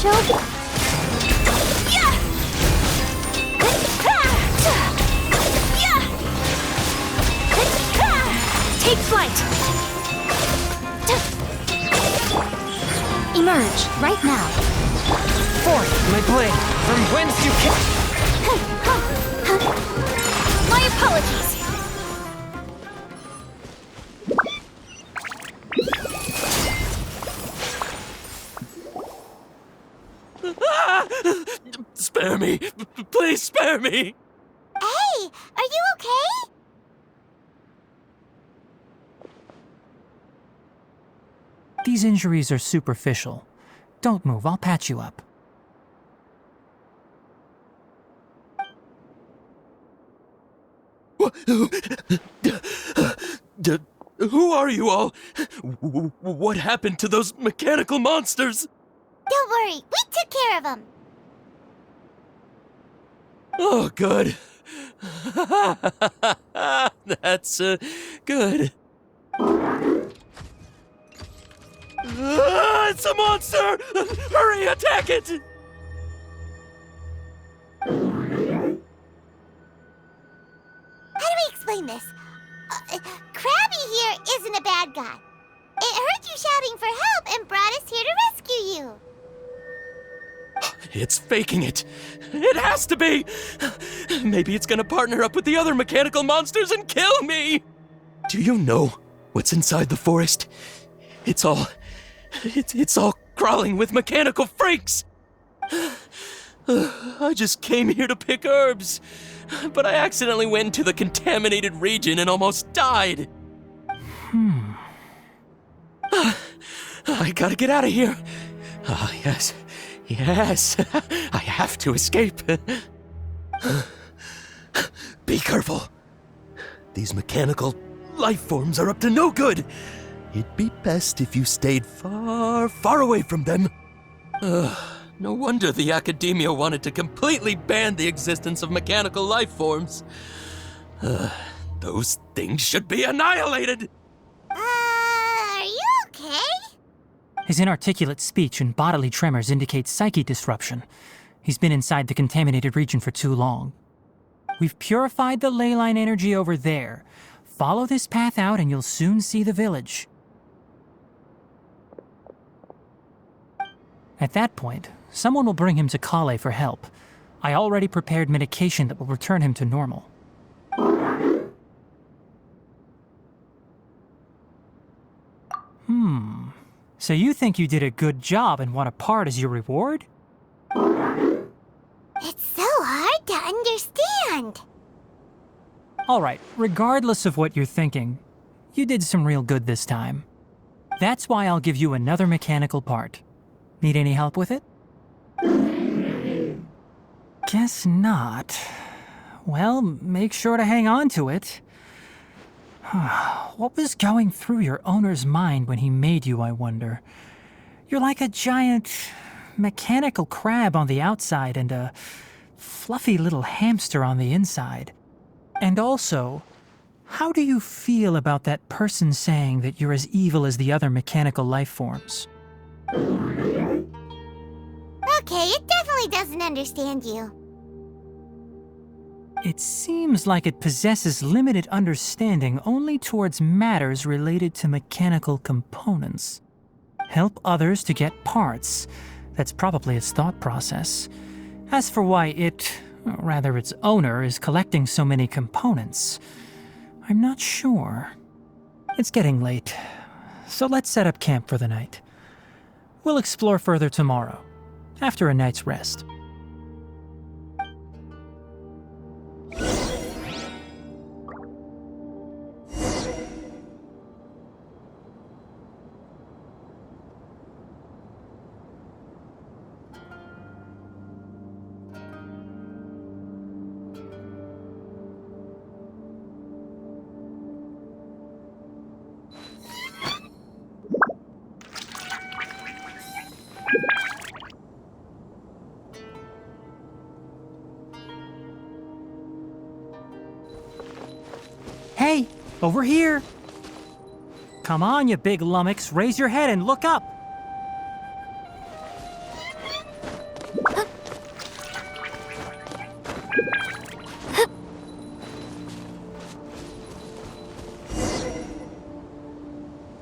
choke. Yeah! Take flight! Emerge, right now. Forth, my blade, from whence you came. My apologies. Spare me! Please spare me! Hey, are you okay? These injuries are superficial. Don't move, I'll patch you up. Who are you all? What happened to those mechanical monsters? Don't worry, we took care of them. Oh, good. That's good. It's a monster! Hurry, attack it! How do we explain this? Krabby here isn't a bad guy. It heard you shouting for help and brought us here to rescue you. It's faking it. It has to be. Maybe it's gonna partner up with the other mechanical monsters and kill me. Do you know what's inside the forest? It's all crawling with mechanical freaks. I just came here to pick herbs, but I accidentally went into the contaminated region and almost died. I gotta get out of here. Ah, yes. Yes, I have to escape. Be careful. These mechanical life forms are up to no good. It'd be best if you stayed far, far away from them. No wonder the academia wanted to completely ban the existence of mechanical life forms. Those things should be annihilated. Are you okay? His inarticulate speech and bodily tremors indicate psyche disruption. He's been inside the contaminated region for too long. We've purified the ley line energy over there. Follow this path out and you'll soon see the village. At that point, someone will bring him to Kale for help. I already prepared medication that will return him to normal. So you think you did a good job and want a part as your reward? It's so hard to understand. Alright, regardless of what you're thinking, you did some real good this time. That's why I'll give you another mechanical part. Need any help with it? Guess not. Well, make sure to hang on to it. What was going through your owner's mind when he made you, I wonder? You're like a giant mechanical crab on the outside and a fluffy little hamster on the inside. And also, how do you feel about that person saying that you're as evil as the other mechanical life forms? Okay, it definitely doesn't understand you. It seems like it possesses limited understanding only towards matters related to mechanical components. Help others to get parts. That's probably its thought process. As for why it, or rather its owner, is collecting so many components, I'm not sure. It's getting late, so let's set up camp for the night. We'll explore further tomorrow, after a night's rest. Hey, over here! Come on, you big lummox, raise your head and look up!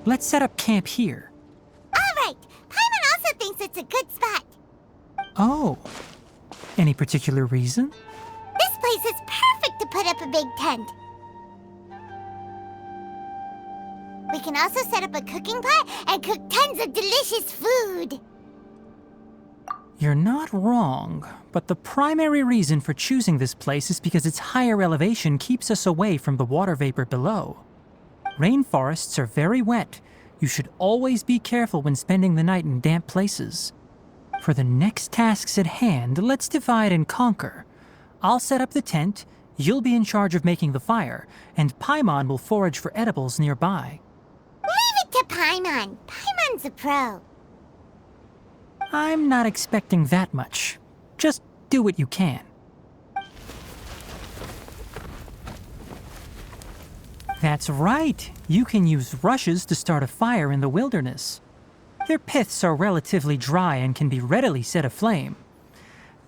Let's set up camp here. All right. Paimon also thinks it's a good spot. Oh. Any particular reason? This place is perfect to put up a big tent. We can also set up a cooking pot and cook tons of delicious food. You're not wrong, but the primary reason for choosing this place is because its higher elevation keeps us away from the water vapor below. Rainforests are very wet. You should always be careful when spending the night in damp places. For the next tasks at hand, let's divide and conquer. I'll set up the tent, you'll be in charge of making the fire, and Paimon will forage for edibles nearby. Leave it to Paimon. Paimon's a pro. I'm not expecting that much. Just do what you can. That's right. You can use rushes to start a fire in the wilderness. Their piths are relatively dry and can be readily set aflame.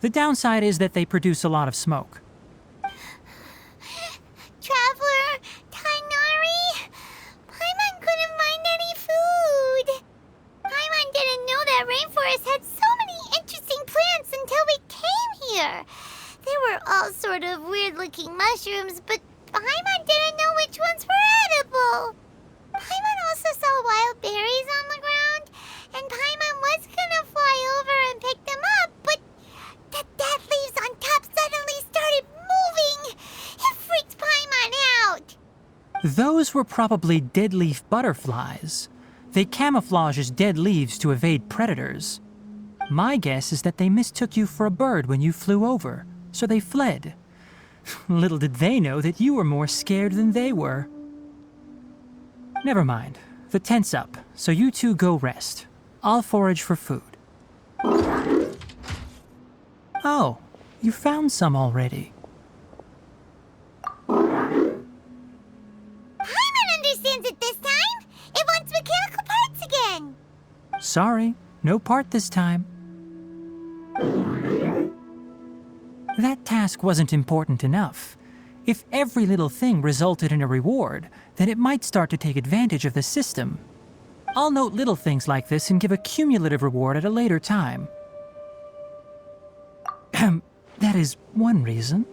The downside is that they produce a lot of smoke. Traveler, Tighnari, Paimon couldn't find any food. Paimon didn't know that rainforest had so many interesting plants until we came here. They were all sort of weird-looking mushrooms, but Paimon didn't know which ones were edible. Paimon also saw wild berries on the ground, and Paimon was gonna fly over and pick them up, but the dead leaves on top suddenly started moving. It freaked Paimon out. Those were probably dead leaf butterflies. They camouflage as dead leaves to evade predators. My guess is that they mistook you for a bird when you flew over, so they fled. Little did they know that you were more scared than they were. Never mind. The tent's up, so you two go rest. I'll forage for food. Oh, you found some already. Paimon understands it this time. It wants mechanical parts again. Sorry, no part this time. That task wasn't important enough. If every little thing resulted in a reward, then it might start to take advantage of the system. I'll note little things like this and give a cumulative reward at a later time. That is one reason.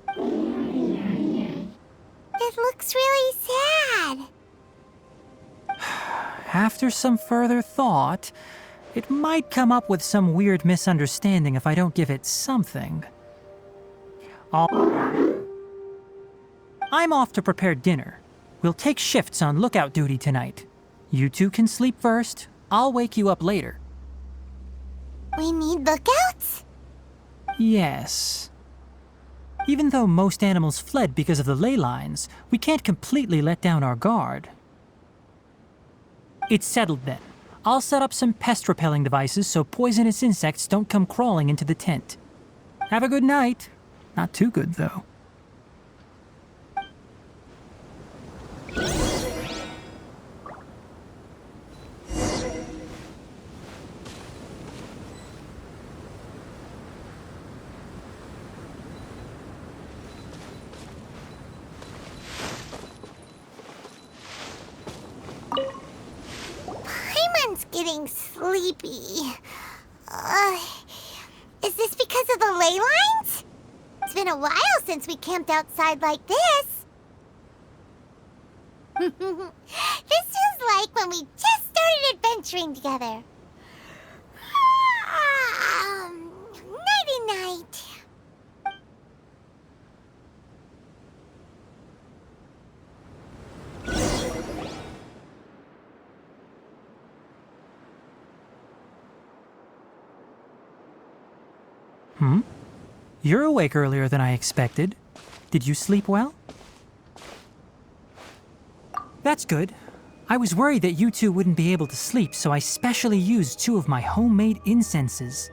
It looks really sad. After some further thought, it might come up with some weird misunderstanding if I don't give it something. I'm off to prepare dinner. We'll take shifts on lookout duty tonight. You two can sleep first. I'll wake you up later. We need lookouts? Yes. Even though most animals fled because of the ley lines, we can't completely let down our guard. It's settled then. I'll set up some pest-repelling devices so poisonous insects don't come crawling into the tent. Have a good night. Not too good, though. Paimon's getting sleepy. Is this because of the ley lines? It's been a while since we camped outside like this. This feels like when we just started adventuring together. Nighty-night. You're awake earlier than I expected. Did you sleep well? That's good. I was worried that you two wouldn't be able to sleep, so I specially used 2 of my homemade incenses.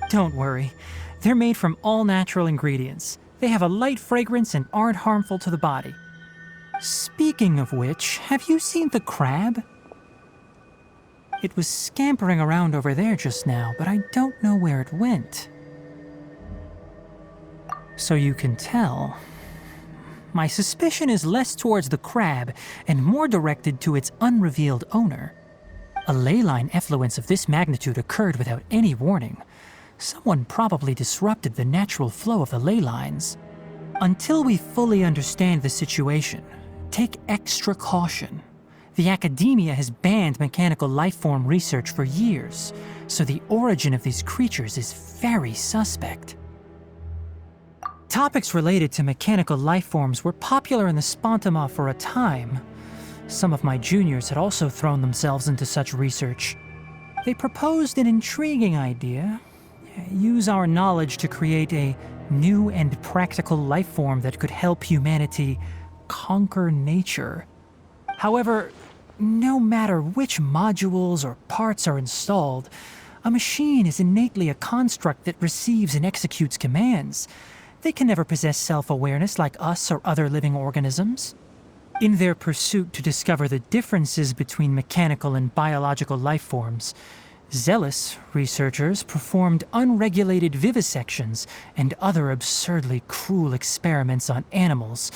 Don't worry. They're made from all natural ingredients. They have a light fragrance and aren't harmful to the body. Speaking of which, have you seen the crab? It was scampering around over there just now, but I don't know where it went. So you can tell, my suspicion is less towards the crab and more directed to its unrevealed owner. A ley line effluence of this magnitude occurred without any warning. Someone probably disrupted the natural flow of the ley lines. Until we fully understand the situation, take extra caution. The academia has banned mechanical lifeform research for years, so the origin of these creatures is very suspect. Topics related to mechanical lifeforms were popular in the Spontama for a time. Some of my juniors had also thrown themselves into such research. They proposed an intriguing idea: use our knowledge to create a new and practical lifeform that could help humanity conquer nature. However, no matter which modules or parts are installed, a machine is innately a construct that receives and executes commands. They can never possess self-awareness like us or other living organisms. In their pursuit to discover the differences between mechanical and biological lifeforms, zealous researchers performed unregulated vivisections and other absurdly cruel experiments on animals.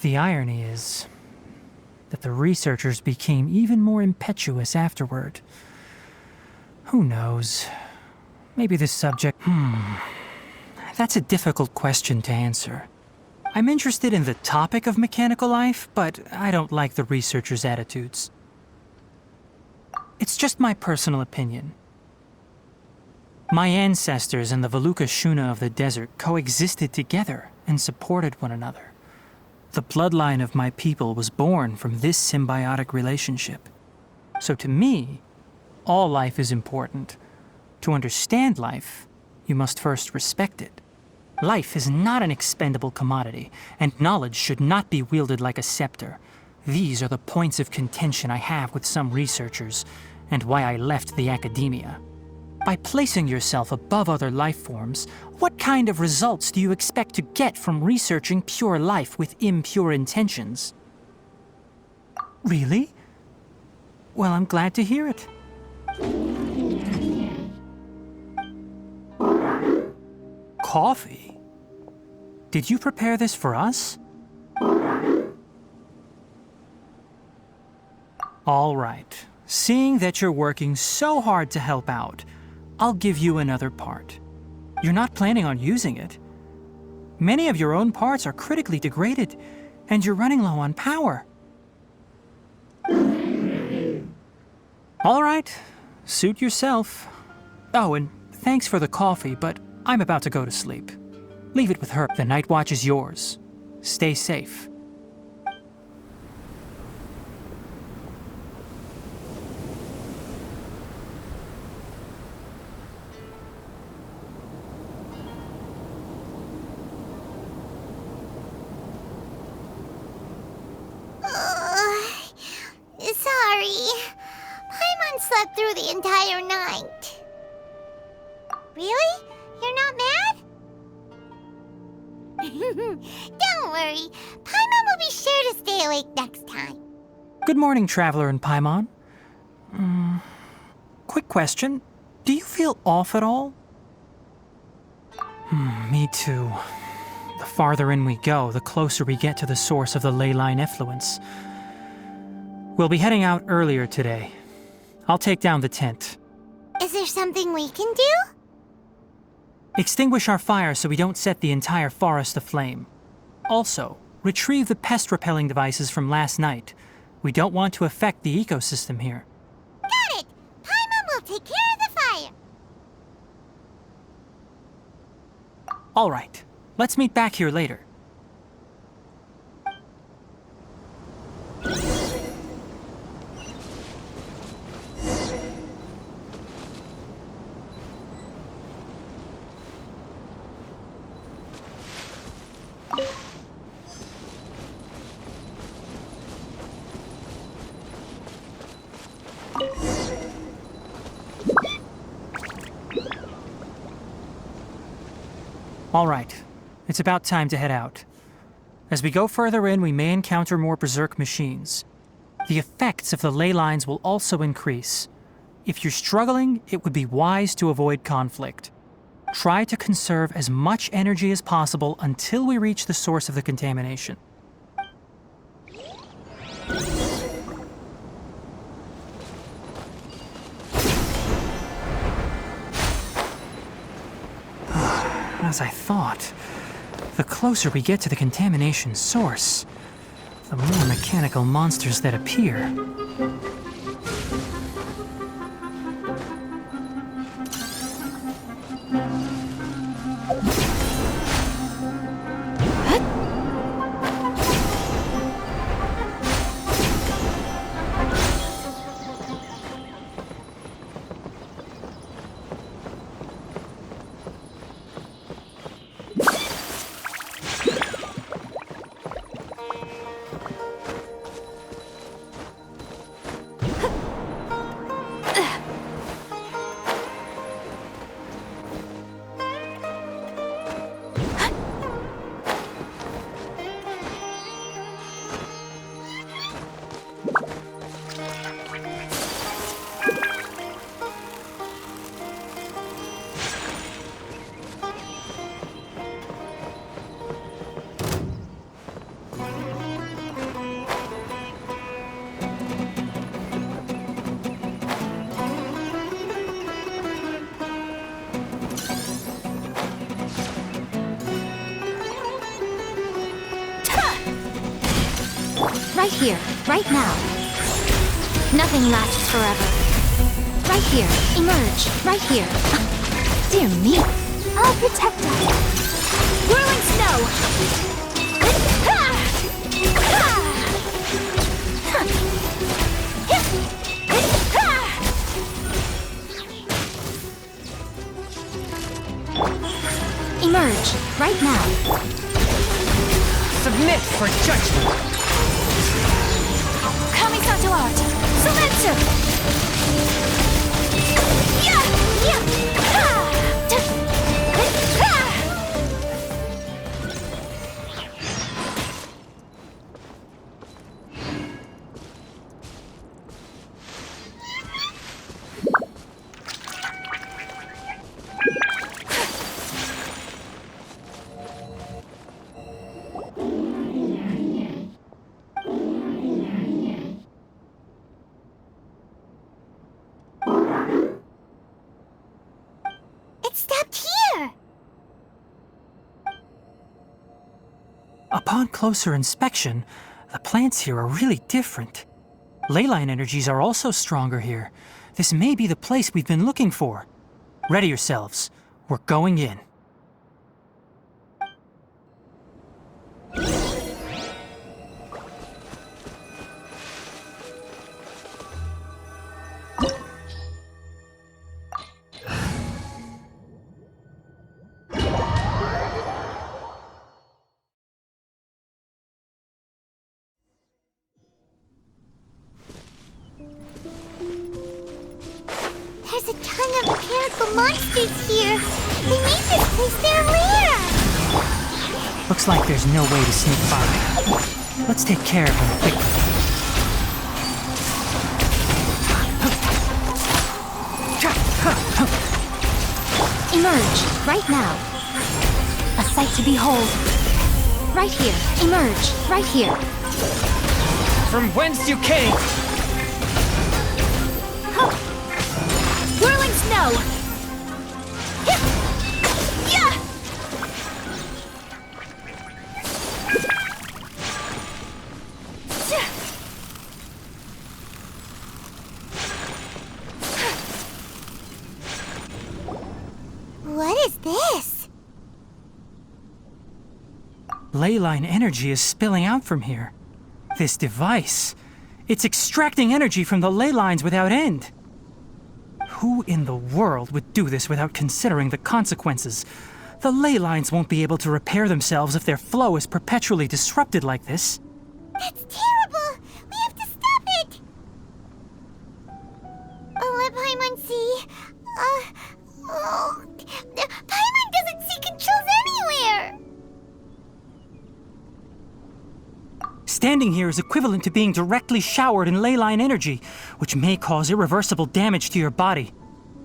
The irony is that the researchers became even more impetuous afterward. Who knows? Maybe this subject... That's a difficult question to answer. I'm interested in the topic of mechanical life, but I don't like the researchers' attitudes. It's just my personal opinion. My ancestors and the Valuka Shuna of the desert coexisted together and supported one another. The bloodline of my people was born from this symbiotic relationship. So to me, all life is important. To understand life, you must first respect it. Life is not an expendable commodity, and knowledge should not be wielded like a scepter. These are the points of contention I have with some researchers, and why I left the academia. By placing yourself above other life forms, what kind of results do you expect to get from researching pure life with impure intentions? Really? Well, I'm glad to hear it. Coffee? Did you prepare this for us? All right. Seeing that you're working so hard to help out, I'll give you another part. You're not planning on using it. Many of your own parts are critically degraded, and you're running low on power. All right, suit yourself. Oh, and thanks for the coffee, but I'm about to go to sleep. Leave it with her. The night watch is yours. Stay safe. Sorry. Paimon slept through the entire night. Really? You're not mad? Don't worry. Paimon will be sure to stay awake next time. Good morning, Traveler and Paimon. Quick question. Do you feel off at all? Me too. The farther in we go, the closer we get to the source of the ley line effluence. We'll be heading out earlier today. I'll take down the tent. Is there something we can do? Extinguish our fire so we don't set the entire forest aflame. Also, retrieve the pest-repelling devices from last night. We don't want to affect the ecosystem here. Got it! Paimon will take care of the fire. All right. Let's meet back here later. All right. It's about time to head out. As we go further in, we may encounter more berserk machines. The effects of the ley lines will also increase. If you're struggling, it would be wise to avoid conflict. Try to conserve as much energy as possible until we reach the source of the contamination. As I thought, the closer we get to the contamination source, the more mechanical monsters that appear. Right here, right now. Nothing lasts forever. Right here, emerge, right here. Dear me. I'll protect us. Whirling snow! Emerge, right now. Submit for judgment! Kamisato art! Sumetsu! Yeah! Yeah! Ha! It stopped here! Upon closer inspection, the plants here are really different. Leyline energies are also stronger here. This may be the place we've been looking for. Ready yourselves. We're going in. There's a ton of mechanical monsters here. They made this place their lair. Looks like there's no way to sneak by. Let's take care of them quickly. Emerge, right now. A sight to behold. Right here, emerge, right here. From whence you came! Whirling snow! Yeah! What is this? Leyline energy is spilling out from here. This device, it's extracting energy from the ley lines without end. Who in the world would do this without considering the consequences? The ley lines won't be able to repair themselves if their flow is perpetually disrupted like this. That's terrible! We have to stop it! Let Paimon see. Paimon doesn't see controls anywhere! Standing here is equivalent to being directly showered in leyline energy, which may cause irreversible damage to your body.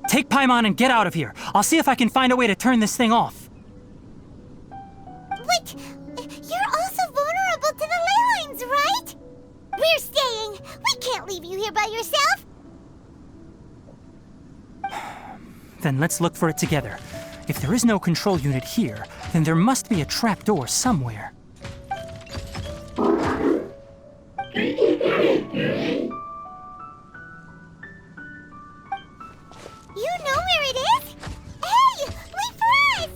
Take Paimon and get out of here. I'll see if I can find a way to turn this thing off. But you're also vulnerable to the ley lines, right? We're staying. We can't leave you here by yourself. Then let's look for it together. If there is no control unit here, then there must be a trapdoor somewhere. You know where it is? Hey, wait for us!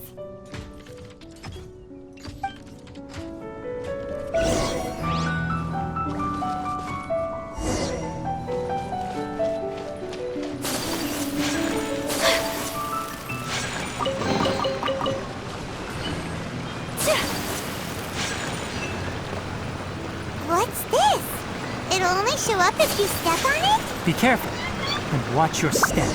What's this? It'll only show up if you step on it? Be careful, and watch your step.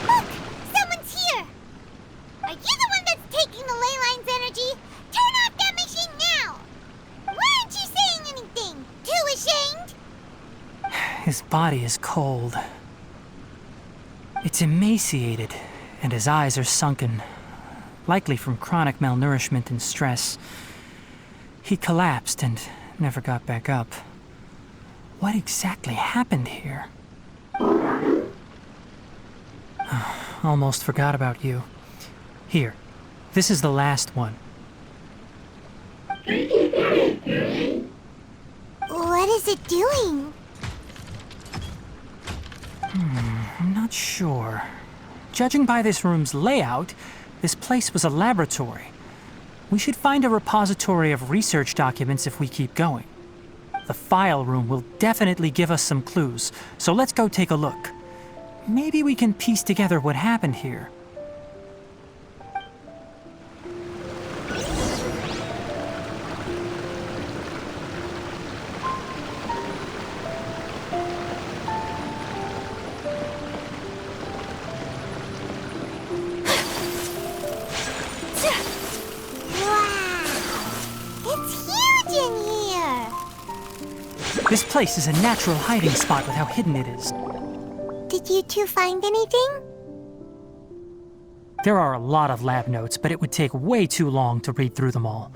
Look! Someone's here! Are you the one that's taking the ley line's energy? Turn off that machine now! Why aren't you saying anything? Too ashamed? His body is cold. It's emaciated, and his eyes are sunken, likely from chronic malnourishment and stress. He collapsed and never got back up. What exactly happened here? Almost forgot about you. Here, this is the last one. What is it doing? I'm not sure. Judging by this room's layout, this place was a laboratory. We should find a repository of research documents if we keep going. The file room will definitely give us some clues, so let's go take a look. Maybe we can piece together what happened here. This place is a natural hiding spot with how hidden it is. Did you two find anything? There are a lot of lab notes, but it would take way too long to read through them all.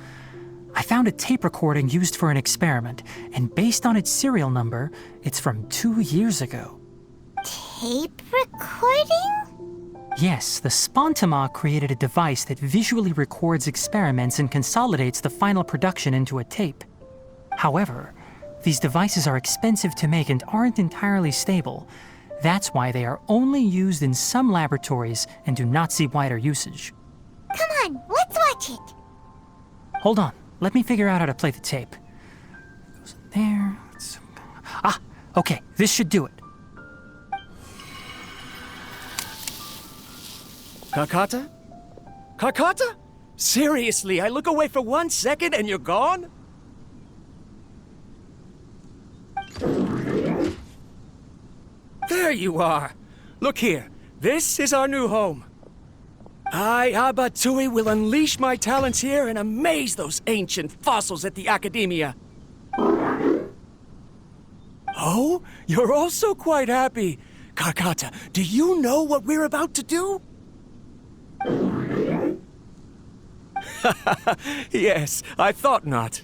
I found a tape recording used for an experiment, and based on its serial number, it's from 2 years ago. Tape recording? Yes, the Spontama created a device that visually records experiments and consolidates the final production into a tape. However, these devices are expensive to make and aren't entirely stable. That's why they are only used in some laboratories and do not see wider usage. Come on, let's watch it. Hold on, let me figure out how to play the tape. It goes in there. Okay, this should do it. Kakata? Kakata? Seriously, I look away for 1 second and you're gone? There you are. Look here. This is our new home. I, Abatui, will unleash my talents here and amaze those ancient fossils at the Academia. Oh, you're also quite happy. Kakata, do you know what we're about to do? Yes, I thought not.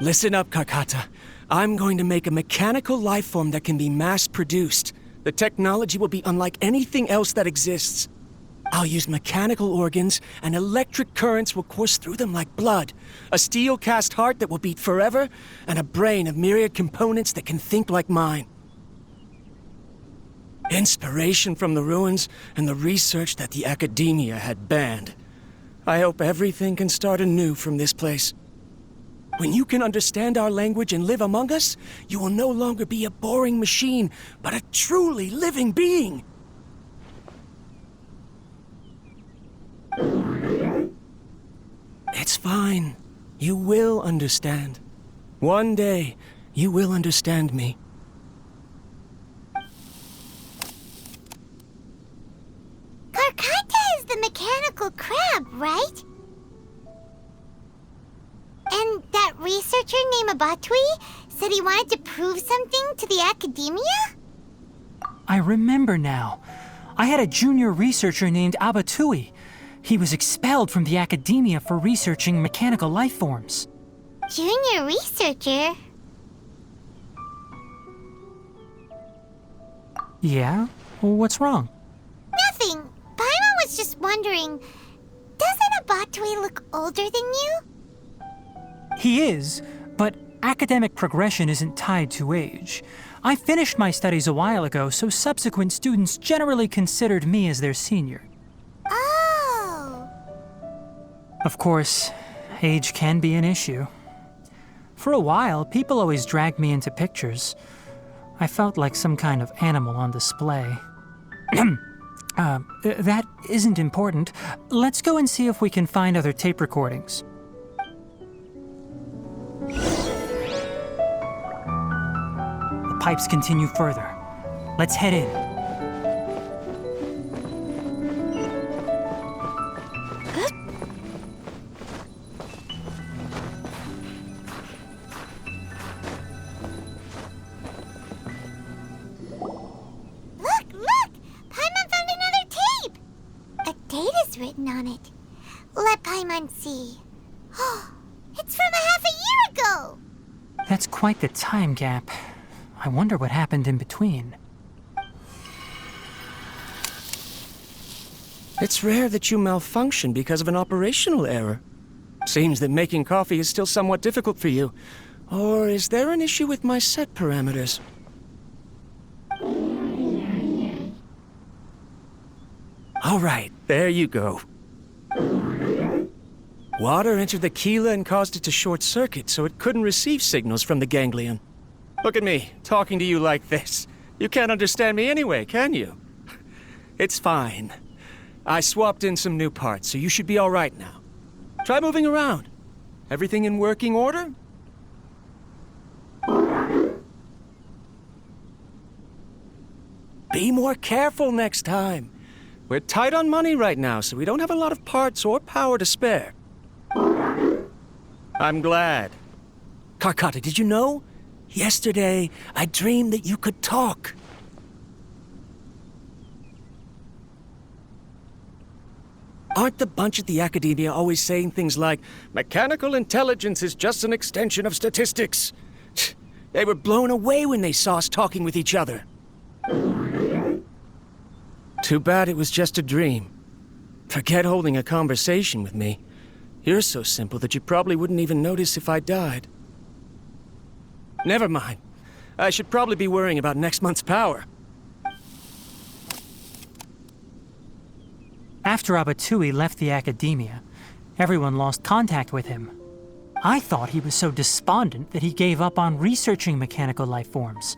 Listen up, Kakata. I'm going to make a mechanical life form that can be mass-produced. The technology will be unlike anything else that exists. I'll use mechanical organs, and electric currents will course through them like blood. A steel-cast heart that will beat forever, and a brain of myriad components that can think like mine. Inspiration from the ruins and the research that the Academia had banned. I hope everything can start anew from this place. When you can understand our language and live among us, you will no longer be a boring machine, but a truly living being. It's fine. You will understand. One day, you will understand me. Karkata is the mechanical crab, right? And that researcher named Abatui said he wanted to prove something to the Academia? I remember now. I had a junior researcher named Abatui. He was expelled from the academia for researching mechanical life forms. Junior researcher? Yeah? What's wrong? Nothing. Paimon was just wondering, doesn't Abatui look older than you? He is, but academic progression isn't tied to age. I finished my studies a while ago, so subsequent students generally considered me as their senior. Oh. Of course, age can be an issue. For a while, people always dragged me into pictures. I felt like some kind of animal on display. That isn't important. Let's go and see if we can find other tape recordings. The pipes continue further. Let's head in. Look! Paimon found another tape! A date is written on it. Let Paimon see. Oh, it's from a half a year ago! That's quite the time gap. I wonder what happened in between. It's rare that you malfunction because of an operational error. Seems that making coffee is still somewhat difficult for you. Or is there an issue with my set parameters? All right, there you go. Water entered the chela and caused it to short circuit, so it couldn't receive signals from the ganglion. Look at me, talking to you like this. You can't understand me anyway, can you? It's fine. I swapped in some new parts, so you should be all right now. Try moving around. Everything in working order? Be more careful next time. We're tight on money right now, so we don't have a lot of parts or power to spare. I'm glad. Karkata, did you know? Yesterday, I dreamed that you could talk. Aren't the bunch at the academia always saying things like, mechanical intelligence is just an extension of statistics? They were blown away when they saw us talking with each other. Too bad it was just a dream. Forget holding a conversation with me. You're so simple that you probably wouldn't even notice if I died. Never mind. I should probably be worrying about next month's power. After Abatui left the academia, everyone lost contact with him. I thought he was so despondent that he gave up on researching mechanical life forms.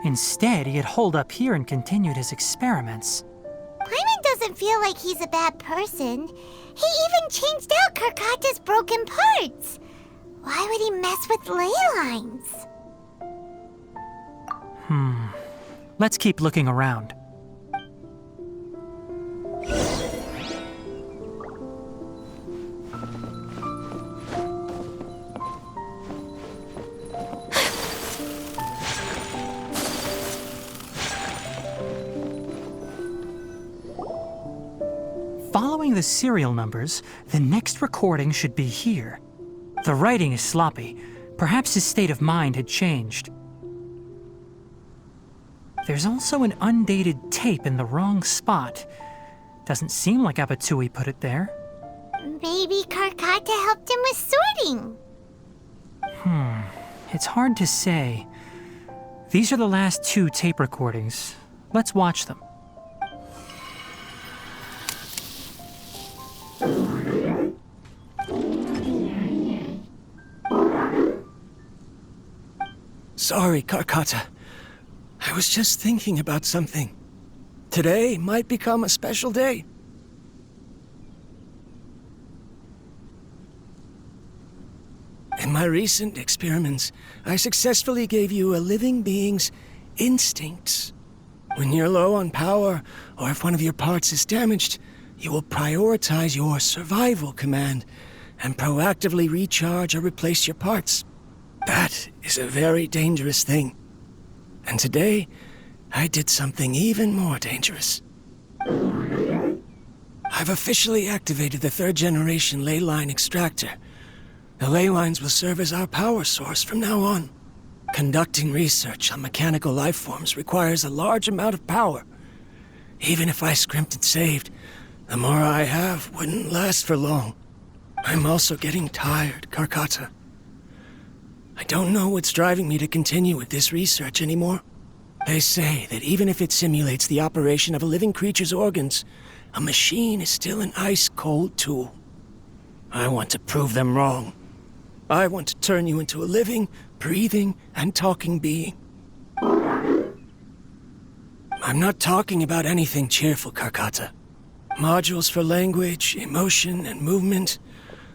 Instead, he had holed up here and continued his experiments. Paimon doesn't feel like he's a bad person. He even changed out Karkata's broken parts. Why would he mess with ley lines? Let's keep looking around. Following the serial numbers, the next recording should be here. The writing is sloppy. Perhaps his state of mind had changed. There's also an undated tape in the wrong spot. Doesn't seem like Abatui put it there. Maybe Karkata helped him with sorting. It's hard to say. These are the last 2 tape recordings. Let's watch them. Sorry, Karkata. I was just thinking about something. Today might become a special day. In my recent experiments, I successfully gave you a living being's instincts. When you're low on power, or if one of your parts is damaged, you will prioritize your survival command and proactively recharge or replace your parts. That is a very dangerous thing. And today, I did something even more dangerous. I've officially activated the third-generation ley line extractor. The ley lines will serve as our power source from now on. Conducting research on mechanical life forms requires a large amount of power. Even if I scrimped and saved, the more I have wouldn't last for long. I'm also getting tired, Karkata. I don't know what's driving me to continue with this research anymore. They say that even if it simulates the operation of a living creature's organs, a machine is still an ice-cold tool. I want to prove them wrong. I want to turn you into a living, breathing, and talking being. I'm not talking about anything cheerful, Karkata. Modules for language, emotion, and movement.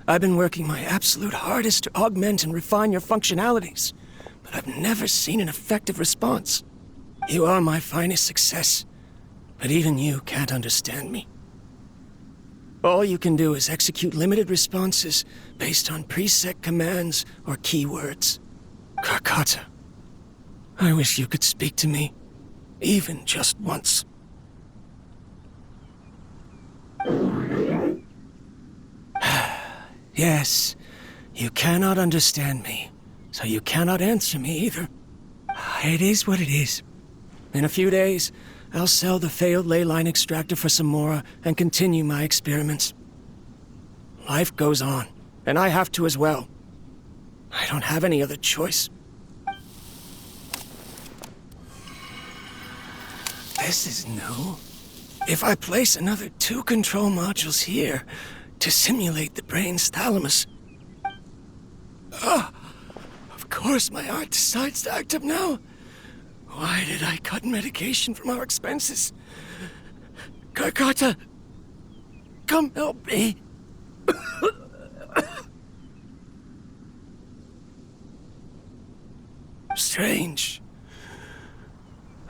I've been working my absolute hardest to augment and refine your functionalities, but I've never seen an effective response. You are my finest success, but even you can't understand me. All you can do is execute limited responses based on preset commands or keywords. Karkata, I wish you could speak to me, even just once. Yes, you cannot understand me, so you cannot answer me either. It is what it is. In a few days, I'll sell the failed ley line extractor for some more and continue my experiments. Life goes on, and I have to as well. I don't have any other choice. This is new. If I place another 2 control modules here to simulate the brain's thalamus... of course my heart decides to act up now. Why did I cut medication from our expenses? Karkata, come help me. Strange.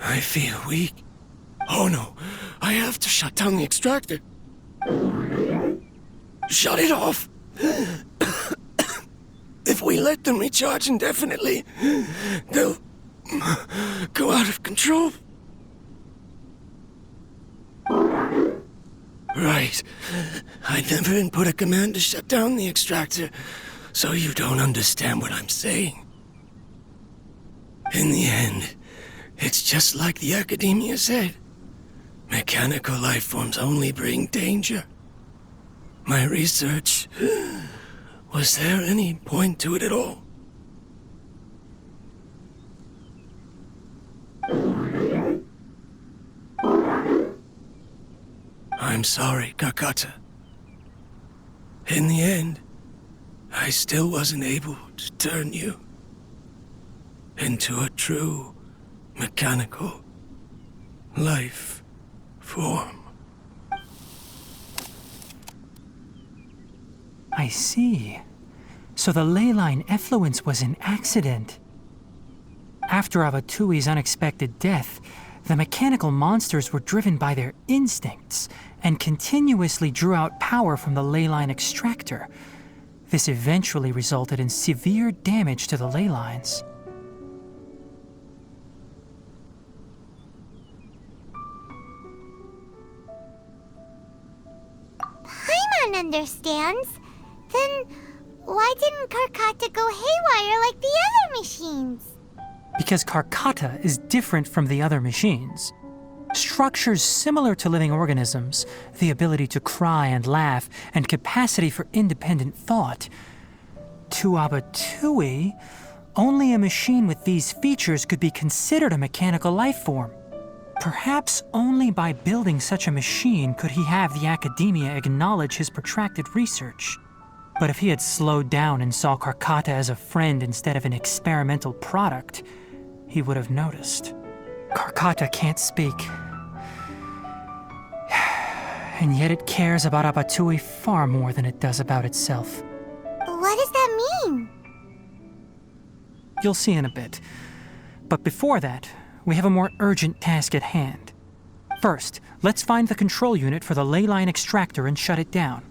I feel weak. Oh no, I have to shut down the extractor. Shut it off. If we let them recharge indefinitely, they'll go out of control. Right. I never input a command to shut down the extractor, so you don't understand what I'm saying. In the end, it's just like the academia said. Mechanical life forms only bring danger. My research... Was there any point to it at all? I'm sorry, Karkata. In the end, I still wasn't able to turn you into a true mechanical life form. I see. So the ley line effluence was an accident. After Abatui's unexpected death, the mechanical monsters were driven by their instincts and continuously drew out power from the ley line extractor. This eventually resulted in severe damage to the ley lines. Paimon understands. Then why didn't Karkata go haywire like the other machines? Because Karkata is different from the other machines. Structures similar to living organisms, the ability to cry and laugh, and capacity for independent thought. To Abatui, only a machine with these features could be considered a mechanical life form. Perhaps only by building such a machine could he have the academia acknowledge his protracted research. But if he had slowed down and saw Karkata as a friend instead of an experimental product, he would have noticed. Karkata can't speak. And yet it cares about Abatui far more than it does about itself. What does that mean? You'll see in a bit. But before that, we have a more urgent task at hand. First, let's find the control unit for the ley line extractor and shut it down.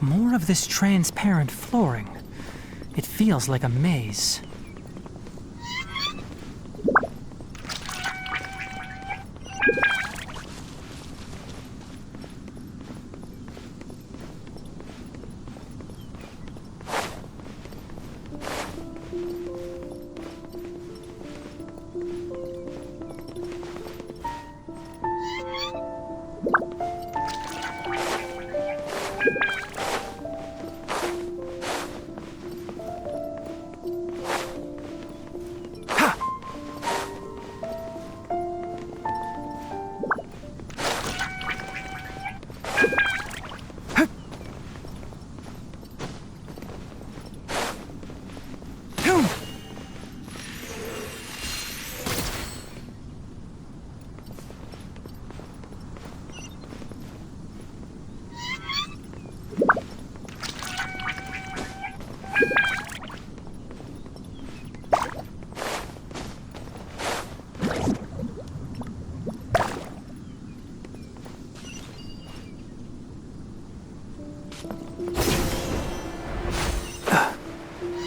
More of this transparent flooring. It feels like a maze.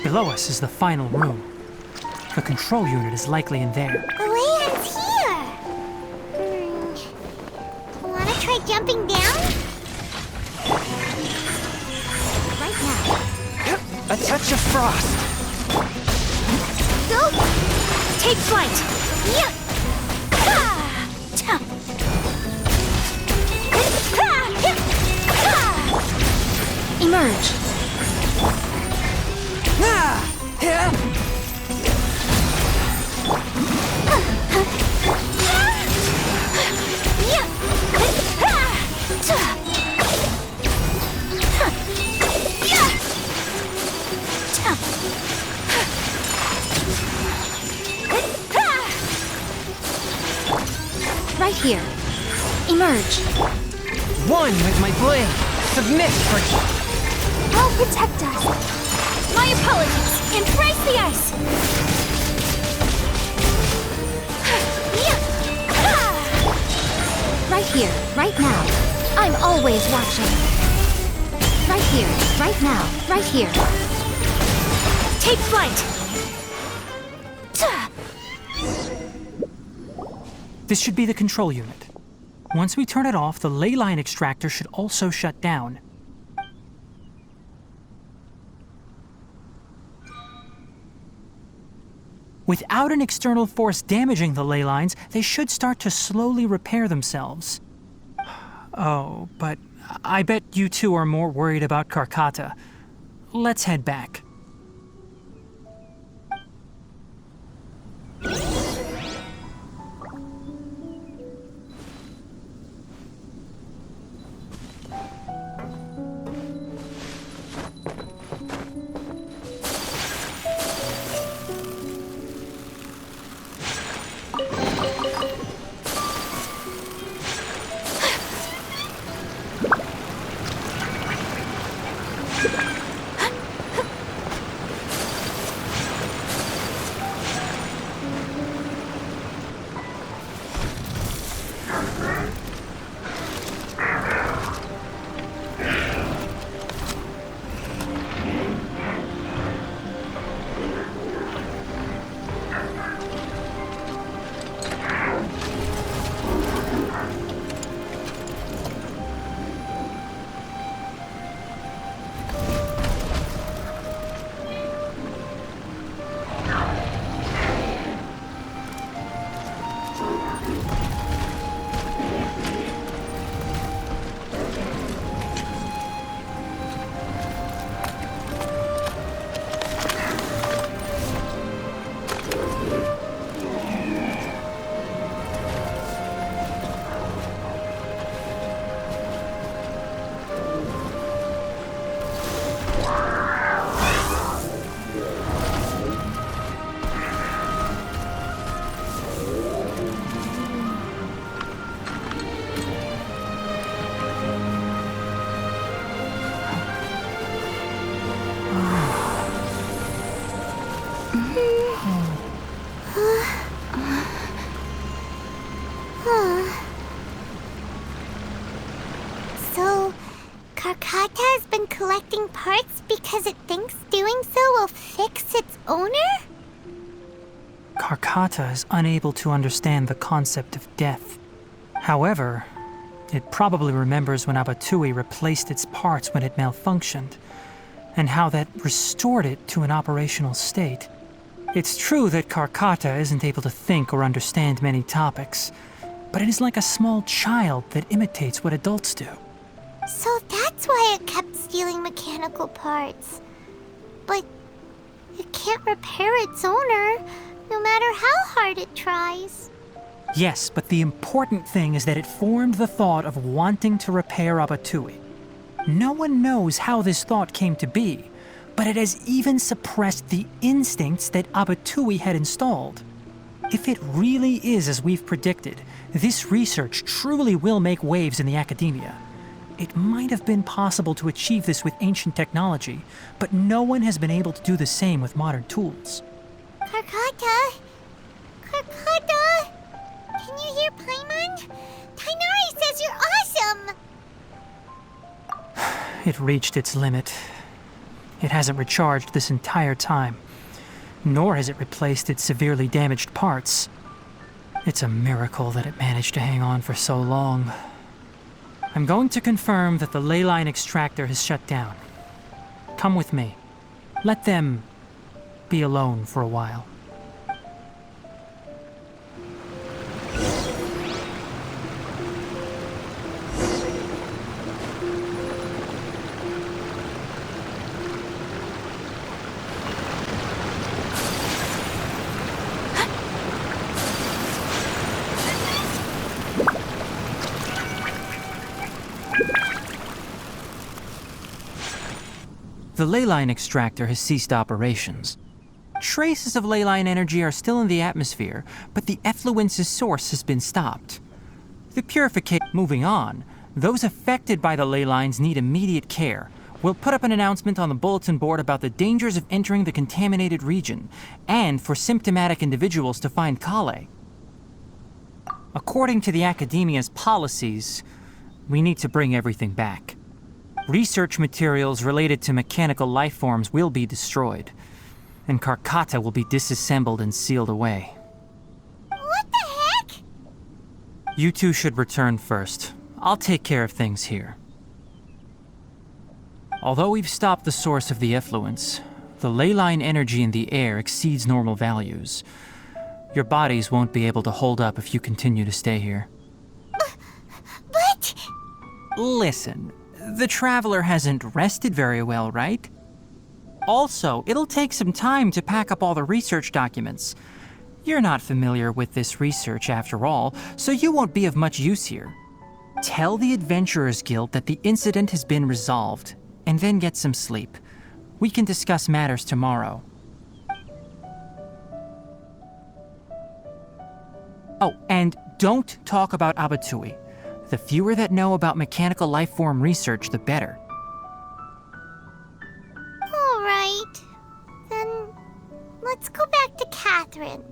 Below us is the final room. The control unit is likely in there. The way ends here. Wanna try jumping down? Right now. A touch of frost. Go! Take flight! Yeah! Ah! Cha! Ah! Yeah! Ah! Emerge! Right here. Emerge. One with my blade. Submit for... I'll protect us. My apologies. Embrace the ice. Right here, right now. I'm always watching. Right here, right now, right here. Take flight. This should be the control unit. Once we turn it off, the ley line extractor should also shut down. Without an external force damaging the ley lines, they should start to slowly repair themselves. Oh, but I bet you two are more worried about Karkata. Let's head back. Karkata has been collecting parts because it thinks doing so will fix its owner? Karkata is unable to understand the concept of death. However, it probably remembers when Abatui replaced its parts when it malfunctioned, and how that restored it to an operational state. It's true that Karkata isn't able to think or understand many topics, but it is like a small child that imitates what adults do. So that's why it kept stealing mechanical parts. But it can't repair its owner, no matter how hard it tries. Yes, but the important thing is that it formed the thought of wanting to repair Abatui. No one knows how this thought came to be, but it has even suppressed the instincts that Abatui had installed. If it really is as we've predicted, this research truly will make waves in the academia. It might have been possible to achieve this with ancient technology, but no one has been able to do the same with modern tools. Karkata? Karkata? Can you hear Paimon? Tighnari says you're awesome! It reached its limit. It hasn't recharged this entire time, nor has it replaced its severely damaged parts. It's a miracle that it managed to hang on for so long. I'm going to confirm that the ley line extractor has shut down. Come with me. Let them be alone for a while. The ley line extractor has ceased operations. Traces of ley line energy are still in the atmosphere, but the effluence's source has been stopped. The purification. Moving on, those affected by the ley lines need immediate care. We'll put up an announcement on the bulletin board about the dangers of entering the contaminated region, and for symptomatic individuals to find Kale. According to the Academia's policies, we need to bring everything back. Research materials related to mechanical life forms will be destroyed, and Karkata will be disassembled and sealed away. What the heck? You two should return first. I'll take care of things here. Although we've stopped the source of the effluence, the ley line energy in the air exceeds normal values. Your bodies won't be able to hold up if you continue to stay here. But... Listen. The Traveler hasn't rested very well, right? Also, it'll take some time to pack up all the research documents. You're not familiar with this research after all, so you won't be of much use here. Tell the Adventurers Guild that the incident has been resolved, and then get some sleep. We can discuss matters tomorrow. Oh, and don't talk about Abatui. The fewer that know about mechanical life form research, the better. All right. Then let's go back to Catherine.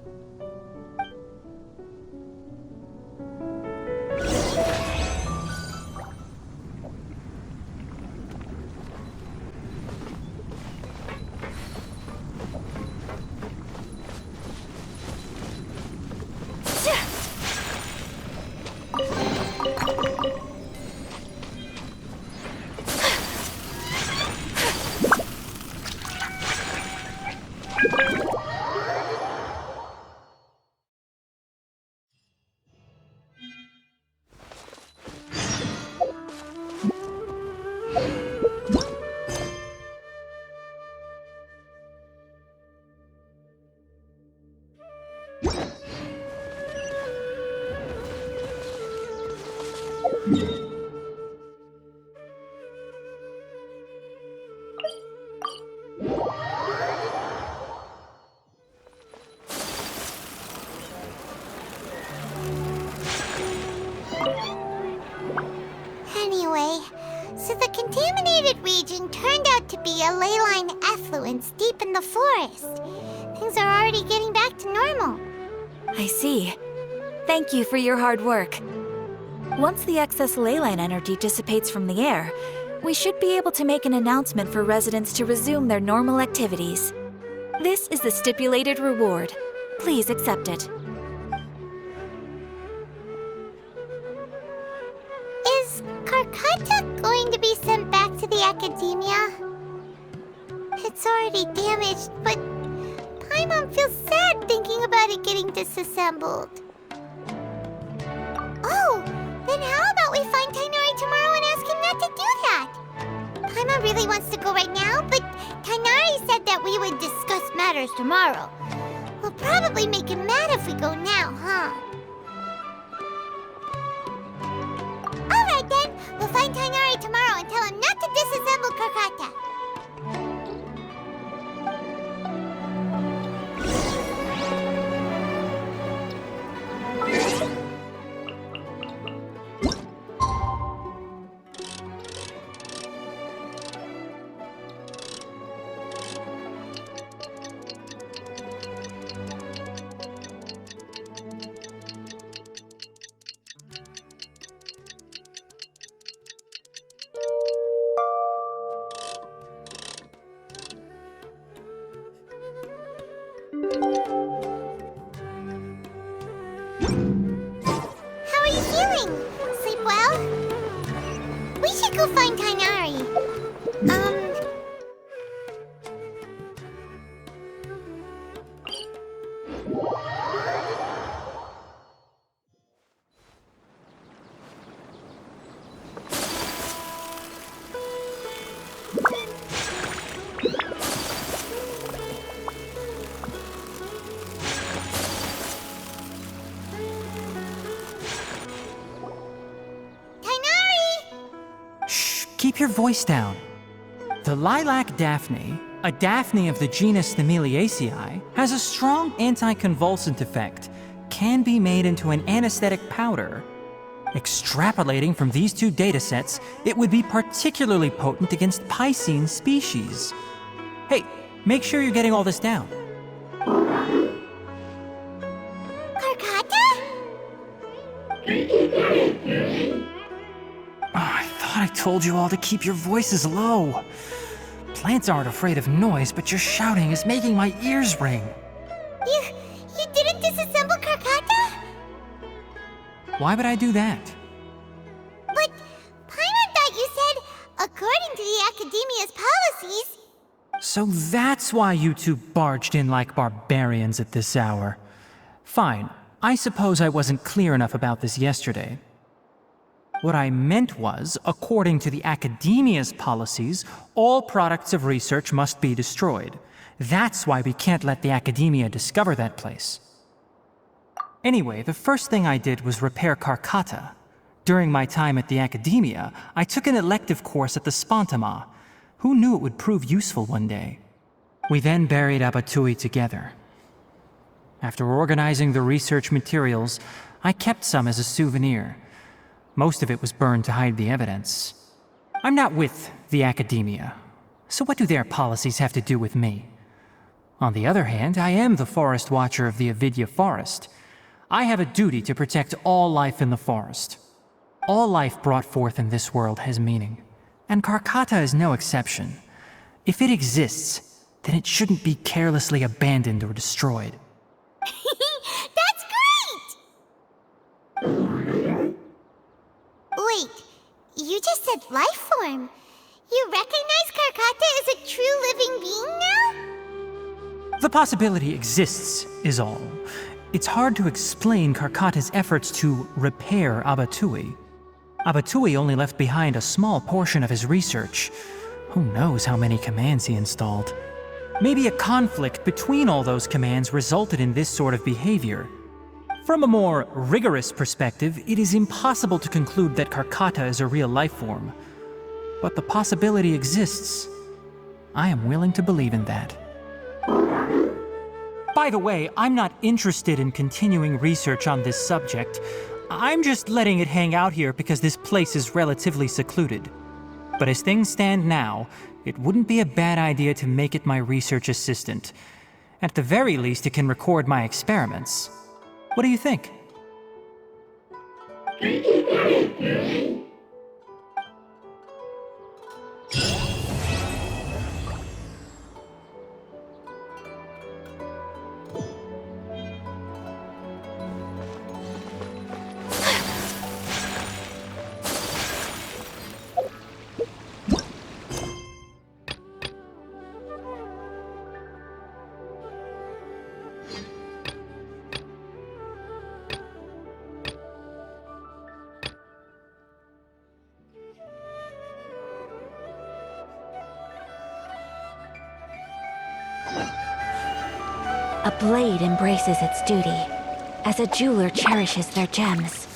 Anyway, so the contaminated region turned out to be a ley line effluence deep in the forest. Things are already getting back to normal. I see. Thank you for your hard work. Once the excess ley line energy dissipates from the air, we should be able to make an announcement for residents to resume their normal activities. This is the stipulated reward. Please accept it. Is Karkata going to be sent back to the academia? It's already damaged, but Paimon feels sad thinking about it getting disassembled. Oh, then how about we find Tighnari tomorrow and ask him not to do that? Paimon really wants to go right now, but Tighnari said that we would discuss matters tomorrow. We'll probably make him mad if we go now, huh? Alright then, we'll find Tighnari tomorrow and tell him not to disassemble Karkata. How are you feeling? Sleep well? We should go find Tighnari. Keep your voice down. The lilac daphne, a daphne of the genus Thymilaceae, has a strong anticonvulsant effect, can be made into an anesthetic powder. Extrapolating from these two datasets, it would be particularly potent against Piscine species. Hey, make sure you're getting all this down. Karkata? I thought I told you all to keep your voices low. Plants aren't afraid of noise, but your shouting is making my ears ring. You didn't disassemble Karkata? Why would I do that? But Paimon thought you said, according to the Academia's policies... So that's why you two barged in like barbarians at this hour. Fine, I suppose I wasn't clear enough about this yesterday. What I meant was, according to the Academia's policies, all products of research must be destroyed. That's why we can't let the Academia discover that place. Anyway, the first thing I did was repair Karkata. During my time at the Academia, I took an elective course at the Spontama. Who knew it would prove useful one day? We then buried Abatui together. After organizing the research materials, I kept some as a souvenir. Most of it was burned to hide the evidence. I'm not with the Academia, so what do their policies have to do with me? On the other hand, I am the Forest Watcher of the Avidya Forest. I have a duty to protect all life in the forest. All life brought forth in this world has meaning, and Karkata is no exception. If it exists, then it shouldn't be carelessly abandoned or destroyed. That's great! Wait, you just said life form. You recognize Karkata as a true living being now? The possibility exists, is all. It's hard to explain Karkata's efforts to repair Abatui. Abatui only left behind a small portion of his research. Who knows how many commands he installed? Maybe a conflict between all those commands resulted in this sort of behavior. From a more rigorous perspective, it is impossible to conclude that Karkata is a real life form. But the possibility exists. I am willing to believe in that. By the way, I'm not interested in continuing research on this subject. I'm just letting it hang out here because this place is relatively secluded. But as things stand now, it wouldn't be a bad idea to make it my research assistant. At the very least, it can record my experiments. What do you think? A blade embraces its duty, as a jeweler cherishes their gems.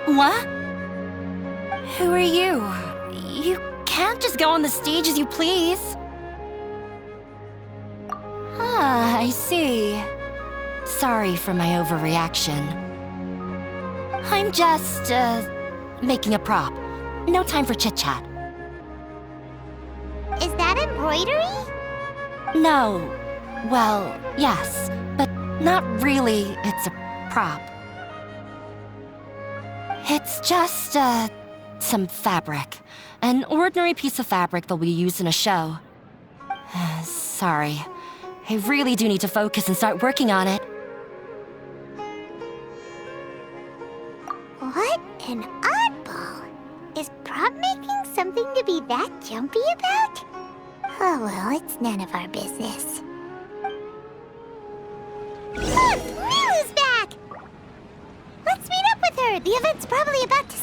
What? Who are you? You can't just go on the stage as you please. Ah, I see. Sorry for my overreaction. I'm just, making a prop. No time for chit-chat. Is that embroidery? No. Well, yes, but not really. It's a prop. It's just, some fabric. An ordinary piece of fabric that we use in a show. Sorry. I really do need to focus and start working on it. What an oddball. Is prop making something to be that jumpy about? Oh well, it's none of our business. Look! Nilou's back! Let's meet up with her! The event's probably about to